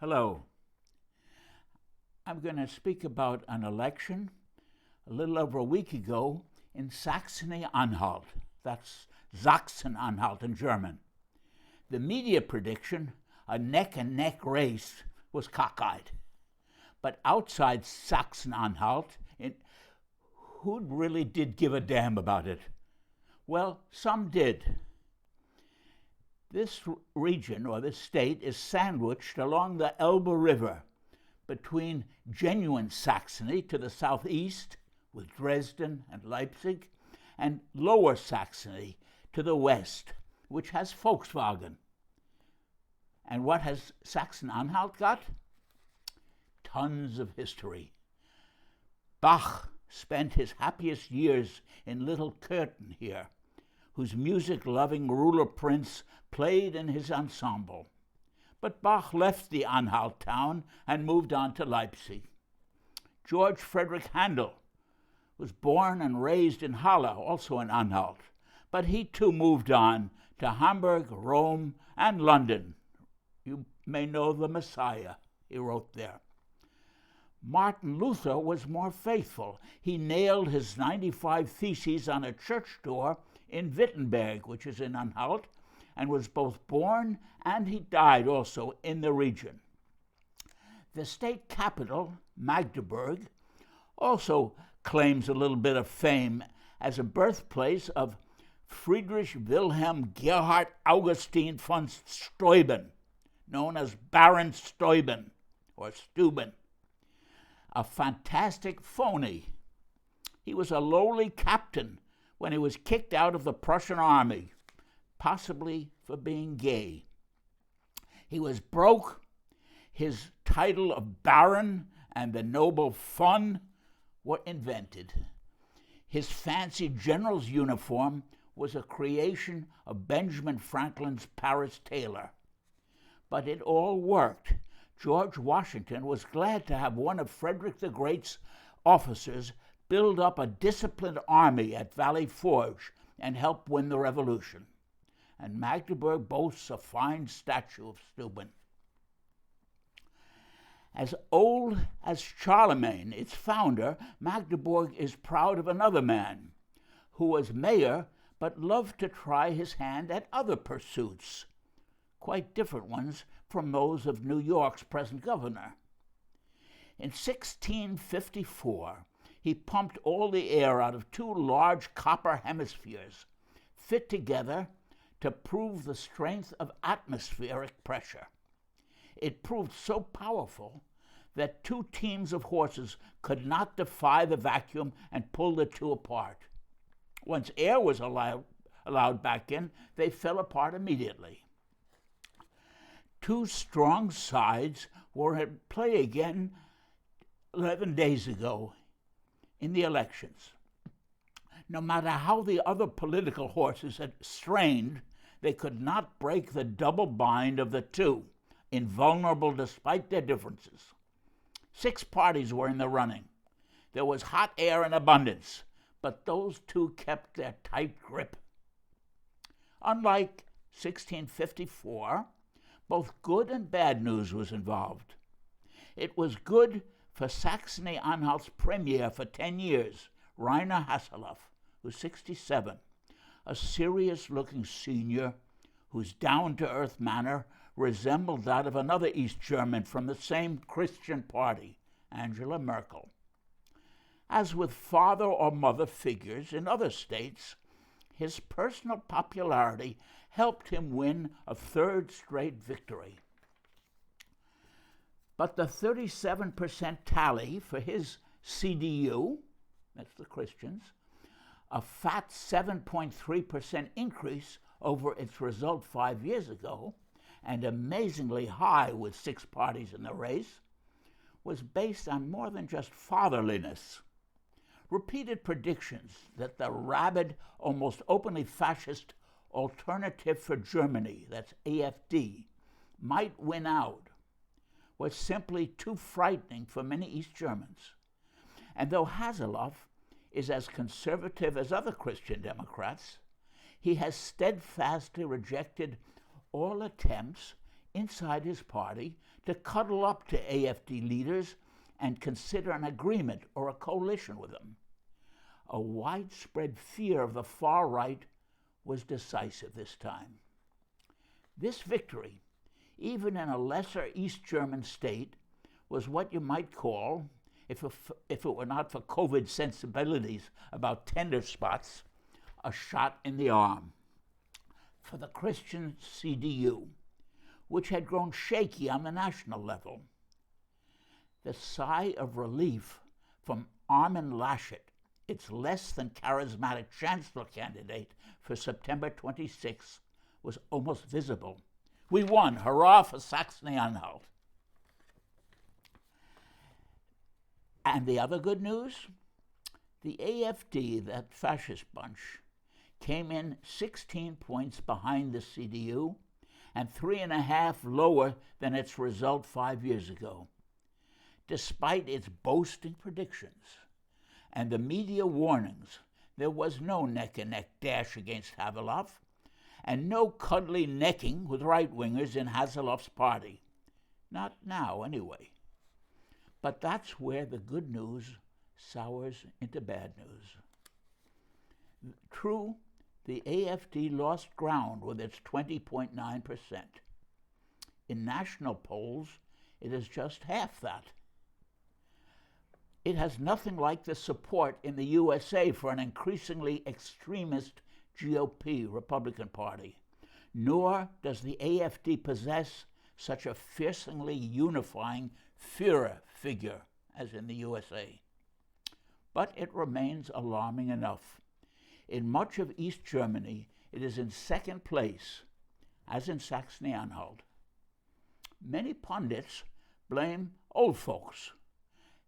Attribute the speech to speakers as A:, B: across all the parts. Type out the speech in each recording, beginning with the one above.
A: Hello. I'm going to speak about an election a little over a week ago in Saxony-Anhalt. That's Sachsen-Anhalt in German. The media prediction, a neck-and-neck race, was cockeyed. But outside Saxony-Anhalt, who really did give a damn about it? Well, some did. This region, or this state, is sandwiched along the Elbe River between genuine Saxony to the southeast, with Dresden and Leipzig, and Lower Saxony to the west, which has Volkswagen. And what has Saxony-Anhalt got? Tons of history. Bach spent his happiest years in Little Kärnten here, whose music-loving ruler prince played in his ensemble. But Bach left the Anhalt town and moved on to Leipzig. George Friedrich Handel was born and raised in Halle, also in Anhalt, but he too moved on to Hamburg, Rome, and London. You may know the Messiah, he wrote there. Martin Luther was more faithful. He nailed his 95 Theses on a church door in Wittenberg, which is in Anhalt, and was both born and he died also in the region. The state capital, Magdeburg, also claims a little bit of fame as a birthplace of Friedrich Wilhelm Gerhard Augustin von Steuben, known as Baron Steuben, or Steuben, a fantastic phony. He was a lowly captain when he was kicked out of the Prussian army, possibly for being gay. He was broke. His title of Baron and the noble von were invented. His fancy general's uniform was a creation of Benjamin Franklin's Paris tailor. But it all worked. George Washington was glad to have one of Frederick the Great's officers build up a disciplined army at Valley Forge and help win the Revolution. And Magdeburg boasts a fine statue of Steuben. As old as Charlemagne, its founder, Magdeburg is proud of another man who was mayor but loved to try his hand at other pursuits, quite different ones from those of New York's present governor. In 1654, he pumped all the air out of two large copper hemispheres, fit together to prove the strength of atmospheric pressure. It proved so powerful that two teams of horses could not defy the vacuum and pull the two apart. Once air was allowed back in, they fell apart immediately. Two strong sides were at play again 11 days ago in the elections. No matter how the other political horses had strained, they could not break the double bind of the two, invulnerable despite their differences. 6 parties were in the running. There was hot air in abundance, but those two kept their tight grip. Unlike 1654, both good and bad news was involved. It was good for Saxony-Anhalt's premier for 10 years, Rainer Haseloff, who's 67, a serious-looking senior whose down-to-earth manner resembled that of another East German from the same Christian party, Angela Merkel. As with father or mother figures in other states, his personal popularity helped him win a 3rd straight victory. But the 37% tally for his CDU, that's the Christians, a fat 7.3% increase over its result 5 years ago, and amazingly high with 6 parties in the race, was based on more than just fatherliness. Repeated predictions that the rabid, almost openly fascist Alternative for Germany, that's AfD, might win out was simply too frightening for many East Germans. And though Haseloff is as conservative as other Christian Democrats, he has steadfastly rejected all attempts, inside his party to cuddle up to AFD leaders and consider an agreement or a coalition with them. A widespread fear of the far right was decisive this time. This victory, even in a lesser East German state, was what you might call, if it were not for COVID sensibilities about tender spots, a shot in the arm for the Christian CDU, which had grown shaky on the national level. The sigh of relief from Armin Laschet, its less than charismatic chancellor candidate for September 26th, was almost visible. We won, hurrah for Saxony-Anhalt. And the other good news? The AFD, that fascist bunch, came in 16 points behind the CDU and 3.5 lower than its result 5 years ago. Despite its boasting predictions and the media warnings, there was no neck-and-neck dash against Haseloff and no cuddly necking with right-wingers in Haseloff's party. Not now, anyway. But that's where the good news sours into bad news. True, the AFD lost ground with its 20.9%. In national polls, it is just half that. It has nothing like the support in the USA for an increasingly extremist GOP, Republican Party, nor does the AFD possess such a fiercely unifying Führer figure as in the USA. But it remains alarming enough. In much of East Germany, it is in second place, as in Saxony-Anhalt. Many pundits blame old folks,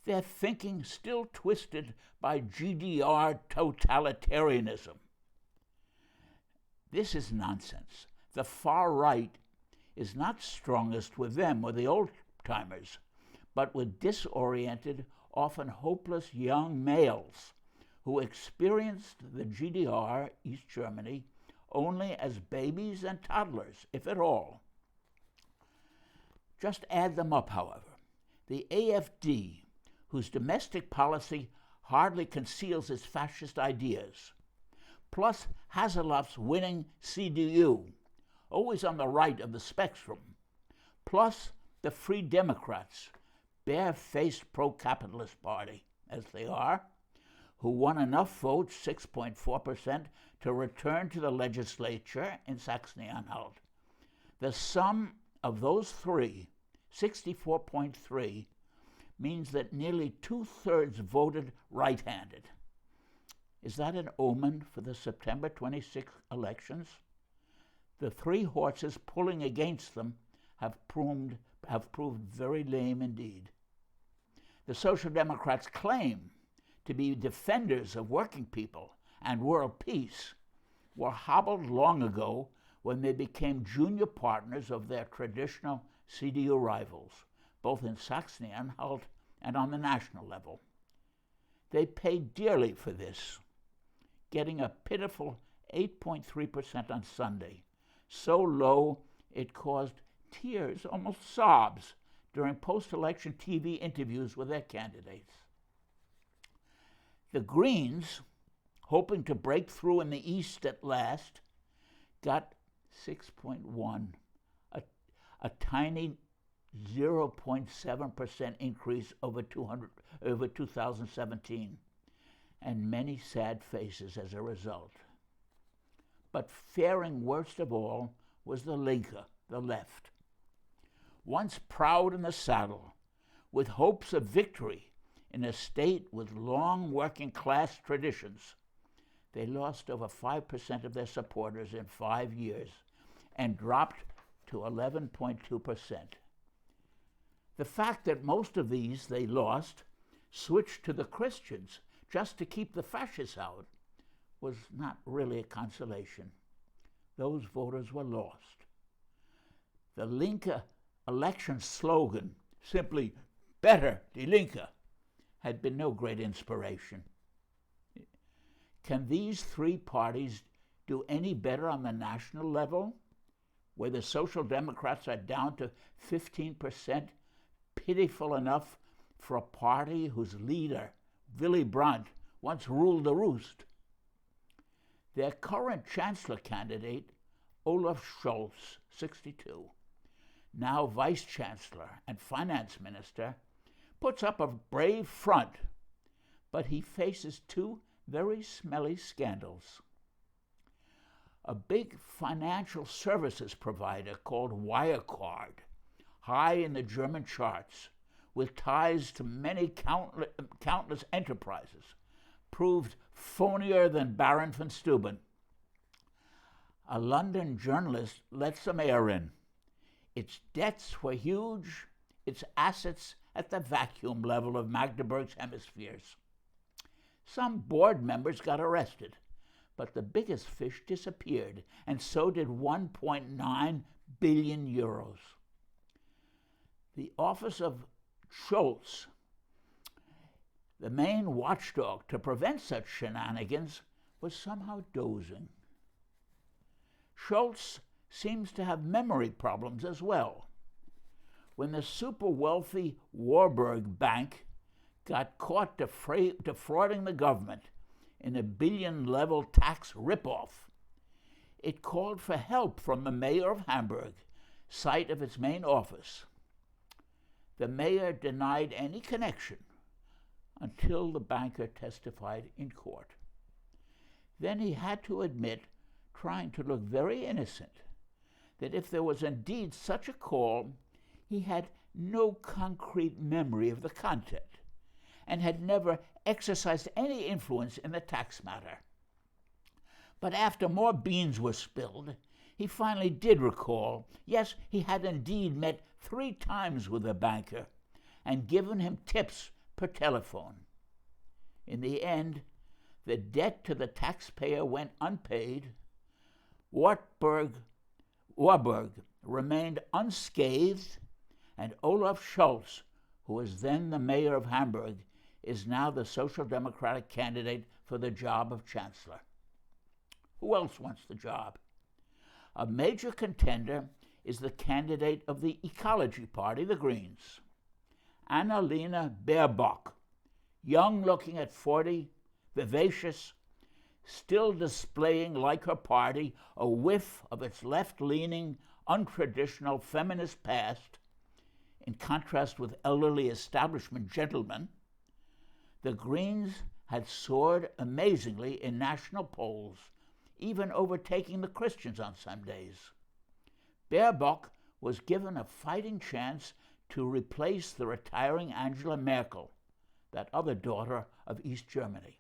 A: their thinking still twisted by GDR totalitarianism. This is nonsense. The far right is not strongest with them or the old-timers, but with disoriented, often hopeless young males who experienced the GDR, East Germany, only as babies and toddlers, if at all. Just add them up, however. The AFD, whose domestic policy hardly conceals its fascist ideas, plus Haseloff's winning CDU, always on the right of the spectrum, plus the Free Democrats, bare-faced pro-capitalist party, as they are, who won enough votes, 6.4%, to return to the legislature in Saxony-Anhalt. The sum of those three, 64.3, means that nearly 2/3 voted right-handed. Is that an omen for the September 26th elections? The three horses pulling against them have proved very lame indeed. The Social Democrats claim to be defenders of working people and world peace, were hobbled long ago when they became junior partners of their traditional CDU rivals, both in Saxony-Anhalt and on the national level. They paid dearly for this, getting a pitiful 8.3% on Sunday, so low it caused tears, almost sobs, during post-election TV interviews with their candidates. The Greens, hoping to break through in the East at last, got 6.1, a tiny 0.7% increase over 2017, and many sad faces as a result. But faring worst of all was the Linke, the left. Once proud in the saddle, with hopes of victory in a state with long working-class traditions, they lost over 5% of their supporters in 5 years and dropped to 11.2%. The fact that most of these they lost switched to the Christians just to keep the fascists out was not really a consolation. Those voters were lost. The Linke election slogan, simply "Better Die Linke," had been no great inspiration. Can these three parties do any better on the national level? where the Social Democrats are down to 15%, pitiful enough for a party whose leader, Willy Brandt, once ruled the roost. Their current chancellor candidate, Olaf Scholz, 62, now vice chancellor and finance minister, puts up a brave front, but he faces two very smelly scandals. A big financial services provider called Wirecard, high in the German charts, with ties to many countless enterprises, proved phonier than Baron von Steuben. A London journalist lets the mayor in. Its debts were huge, its assets at the vacuum level of Magdeburg's hemispheres. Some board members got arrested, but the biggest fish disappeared, and so did 1.9 billion euros. The office of Scholz, the main watchdog to prevent such shenanigans, was somehow dozing. Scholz seems to have memory problems as well. When the super-wealthy Warburg Bank got caught defrauding the government in a billion-level tax ripoff, it called for help from the mayor of Hamburg, site of its main office. The mayor denied any connection until the banker testified in court. Then he had to admit, trying to look very innocent, that if there was indeed such a call, he had no concrete memory of the content and had never exercised any influence in the tax matter. But after more beans were spilled, he finally did recall, yes, he had indeed met 3 times with the banker and given him tips per telephone. In the end, the debt to the taxpayer went unpaid. Warburg remained unscathed, and Olaf Scholz, who was then the mayor of Hamburg, is now the Social Democratic candidate for the job of chancellor. Who else wants the job? A major contender is the candidate of the Ecology Party, the Greens, Annalena Baerbock, young-looking at 40, vivacious, still displaying, like her party, a whiff of its left-leaning, untraditional feminist past. In contrast with elderly establishment gentlemen, the Greens had soared amazingly in national polls, even overtaking the Christians on some days. Baerbock was given a fighting chance to replace the retiring Angela Merkel, that other daughter of East Germany.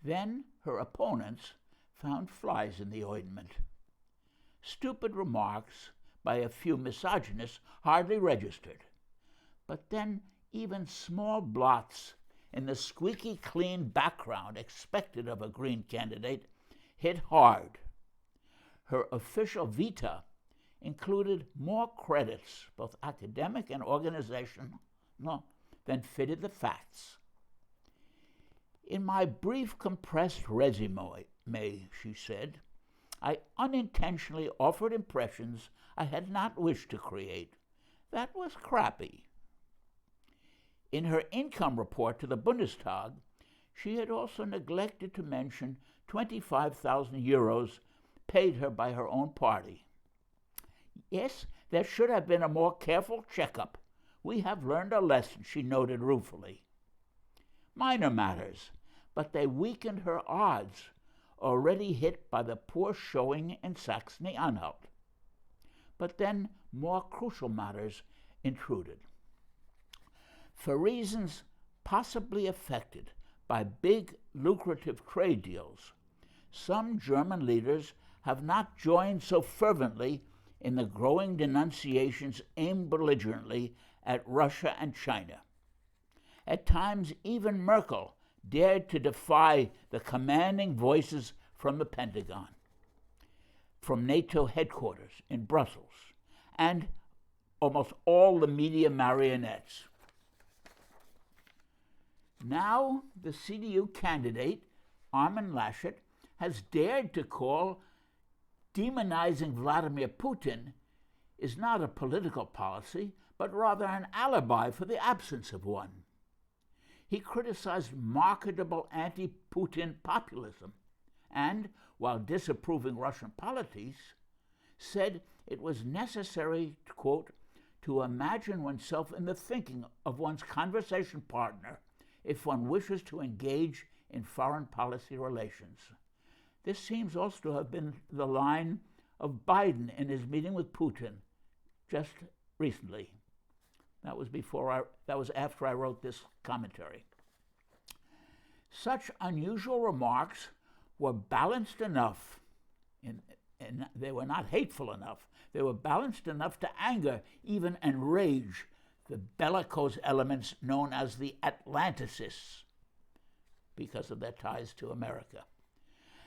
A: Then her opponents found flies in the ointment. Stupid remarks by a few misogynists hardly registered, but then even small blots in the squeaky clean background expected of a Green candidate hit hard. Her official vita included more credits, both academic and organizational, than fitted the facts. In my brief compressed resume, she said, I unintentionally offered impressions I had not wished to create. That was crappy. In her income report to the Bundestag, she had also neglected to mention 25,000 euros paid her by her own party. Yes, there should have been a more careful checkup. We have learned a lesson, she noted ruefully. Minor matters, but they weakened her odds, already hit by the poor showing in Saxony-Anhalt. But then more crucial matters intruded. For reasons possibly affected by big, lucrative trade deals, some German leaders have not joined so fervently in the growing denunciations aimed belligerently at Russia and China. At times, even Merkel dared to defy the commanding voices from the Pentagon, from NATO headquarters in Brussels, and almost all the media marionettes. Now, the CDU candidate, Armin Laschet, has dared to call demonizing Vladimir Putin is not a political policy, but rather an alibi for the absence of one. He criticized marketable anti-Putin populism and, while disapproving Russian politics, said it was necessary, quote, to imagine oneself in the thinking of one's conversation partner if one wishes to engage in foreign policy relations. This seems also to have been the line of Biden in his meeting with Putin just recently. That was after I wrote this commentary. Such unusual remarks were balanced enough, and they were not hateful enough. They were balanced enough to anger, even enrage, the bellicose elements known as the Atlanticists because of their ties to America.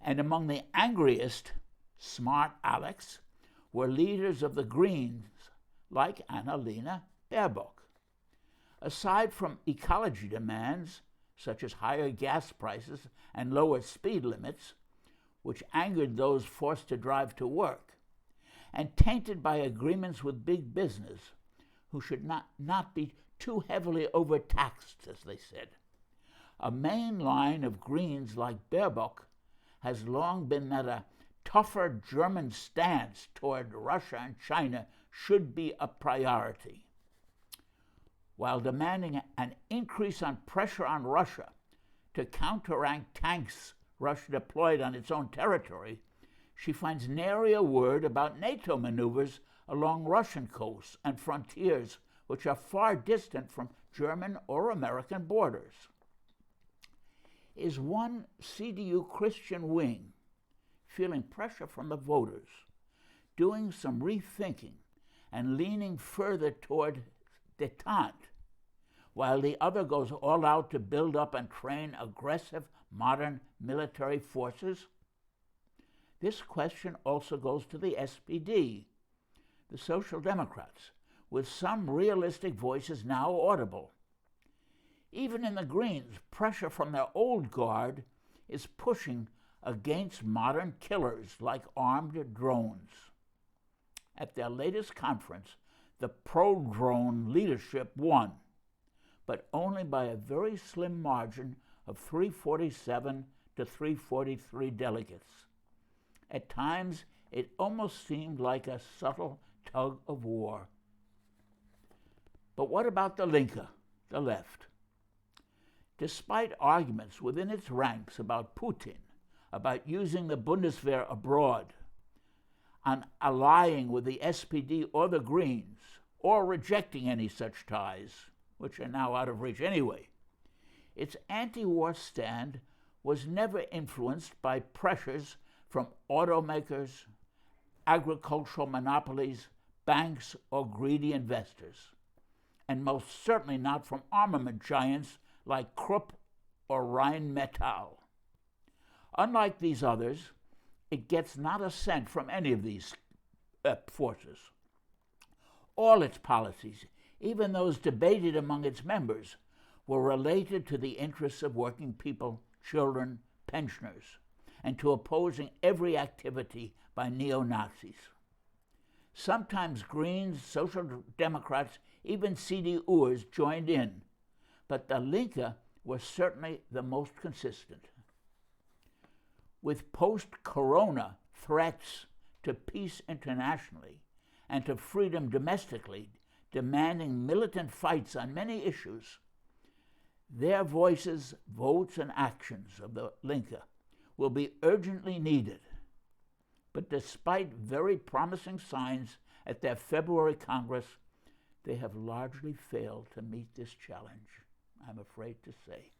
A: And among the angriest, smart Alex, were leaders of the Greens like Annalena Baerbock. Aside from ecology demands, such as higher gas prices and lower speed limits, which angered those forced to drive to work, and tainted by agreements with big business, who should not be too heavily overtaxed, as they said. A main line of Greens like Baerbock has long been that a tougher German stance toward Russia and China should be a priority. While demanding an increase on pressure on Russia to counteract tanks Russia deployed on its own territory, she finds nary a word about NATO maneuvers along Russian coasts and frontiers, which are far distant from German or American borders. Is one CDU Christian wing feeling pressure from the voters, doing some rethinking and leaning further toward détente, while the other goes all out to build up and train aggressive modern military forces? This question also goes to the SPD, the Social Democrats, with some realistic voices now audible. Even in the Greens, pressure from their old guard is pushing against modern killers like armed drones. At their latest conference, the pro-drone leadership won, but only by a very slim margin of 347 to 343 delegates. At times, it almost seemed like a subtle tug of war. But what about the Linke, the left? Despite arguments within its ranks about Putin, about using the Bundeswehr abroad, on allying with the SPD or the Greens, or rejecting any such ties, which are now out of reach anyway, its anti-war stand was never influenced by pressures from automakers, agricultural monopolies, banks, or greedy investors, and most certainly not from armament giants like Krupp or Rheinmetall. Unlike these others, it gets not a cent from any of these forces. All its policies, even those debated among its members, were related to the interests of working people, children, pensioners, and to opposing every activity by neo-Nazis. Sometimes Greens, Social Democrats, even CDUers joined in, but the Linke was certainly the most consistent. With post-corona threats to peace internationally and to freedom domestically demanding militant fights on many issues, their voices, votes, and actions of the Linke will be urgently needed. But despite very promising signs at their February Congress, they have largely failed to meet this challenge, I'm afraid to say.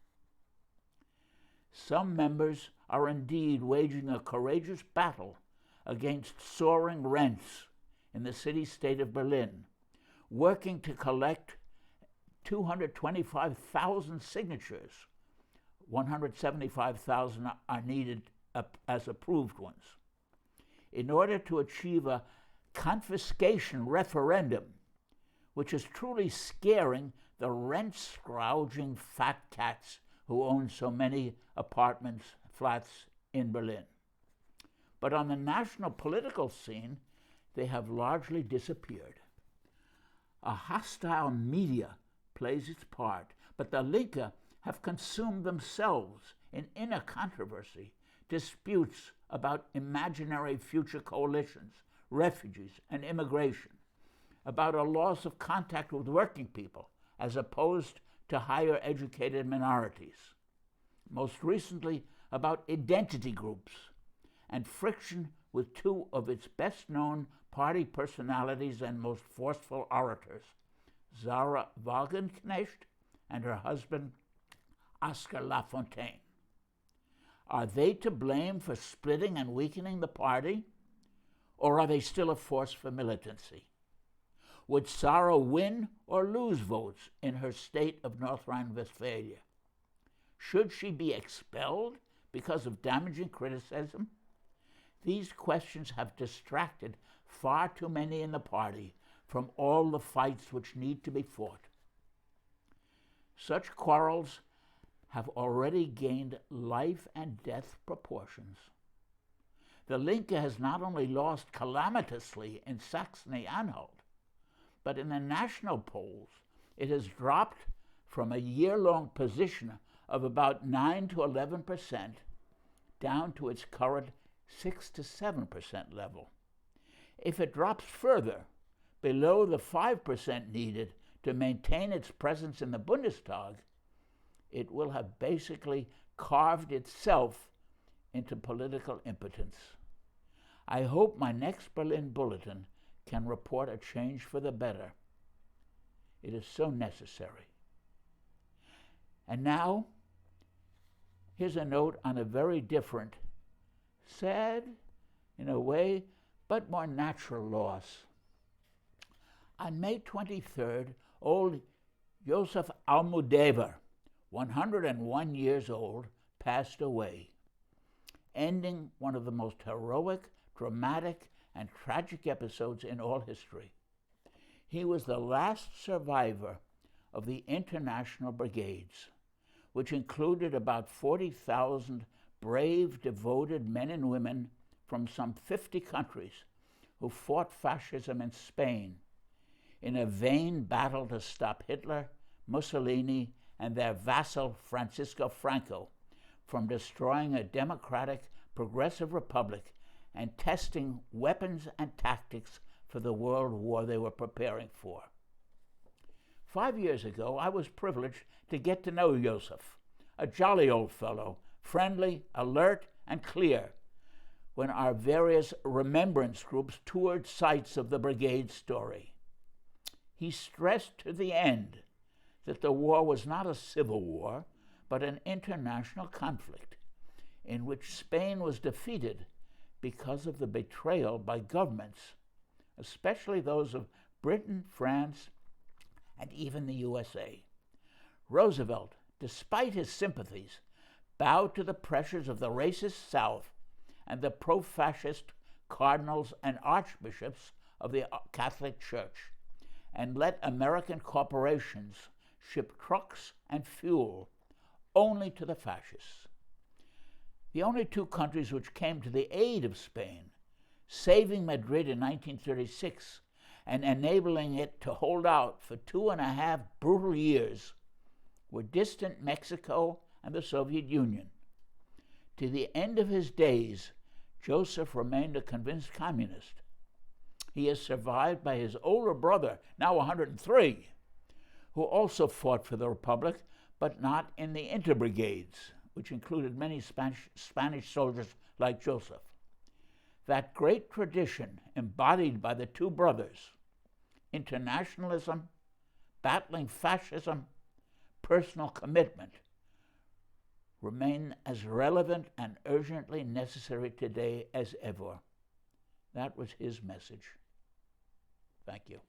A: Some members are indeed waging a courageous battle against soaring rents in the city-state of Berlin, working to collect 225,000 signatures. 175,000 are needed as approved ones, in order to achieve a confiscation referendum, which is truly scaring the rent-scrounging fat cats who own so many apartments, flats in Berlin. but on the national political scene, they have largely disappeared. A hostile media plays its part, but the Linke have consumed themselves in inner controversy, disputes about imaginary future coalitions, refugees, and immigration, about a loss of contact with working people as opposed to higher educated minorities, most recently about identity groups and friction with two of its best-known party personalities and most forceful orators, Sarah Wagenknecht and her husband, Oscar Lafontaine. Are they to blame for splitting and weakening the party, or are they still a force for militancy? Would Sarah win or lose votes in her state of North Rhine-Westphalia? Should she be expelled because of damaging criticism? These questions have distracted far too many in the party from all the fights which need to be fought. Such quarrels have already gained life and death proportions. The Linke has not only lost calamitously in Saxony-Anhalt, but in the national polls, it has dropped from a year-long position of about 9 to 11% down to its current 6 to 7% level. If it drops further, below the 5% needed to maintain its presence in the Bundestag, it will have basically carved itself into political impotence. I hope my next Berlin Bulletin can report a change for the better. It is so necessary. And now, here's a note on a very different, sad in a way, but more natural loss. On May 23rd, old Josef Almudevar, 101 years old, passed away, ending one of the most heroic, dramatic, and tragic episodes in all history. He was the last survivor of the International Brigades, which included about 40,000 brave, devoted men and women from some 50 countries who fought fascism in Spain in a vain battle to stop Hitler, Mussolini, and their vassal Francisco Franco from destroying a democratic, progressive republic and testing weapons and tactics for the world war they were preparing for. 5 years ago, I was privileged to get to know Josef, a jolly old fellow, friendly, alert, and clear, when our various remembrance groups toured sites of the brigade story. He stressed to the end that the war was not a civil war, but an international conflict in which Spain was defeated because of the betrayal by governments, especially those of Britain, France, and even the USA. Roosevelt, despite his sympathies, bowed to the pressures of the racist South and the pro-fascist cardinals and archbishops of the Catholic Church, and let American corporations ship trucks and fuel only to the fascists. The only two countries which came to the aid of Spain, saving Madrid in 1936 and enabling it to hold out for 2.5 brutal years, were distant Mexico and the Soviet Union. To the end of his days, Josef remained a convinced communist. He is survived by his older brother, now 103, who also fought for the Republic, but not in the interbrigades, which included many Spanish soldiers like Josef. That great tradition embodied by the two brothers, internationalism, battling fascism, personal commitment, remain as relevant and urgently necessary today as ever. That was his message. Thank you.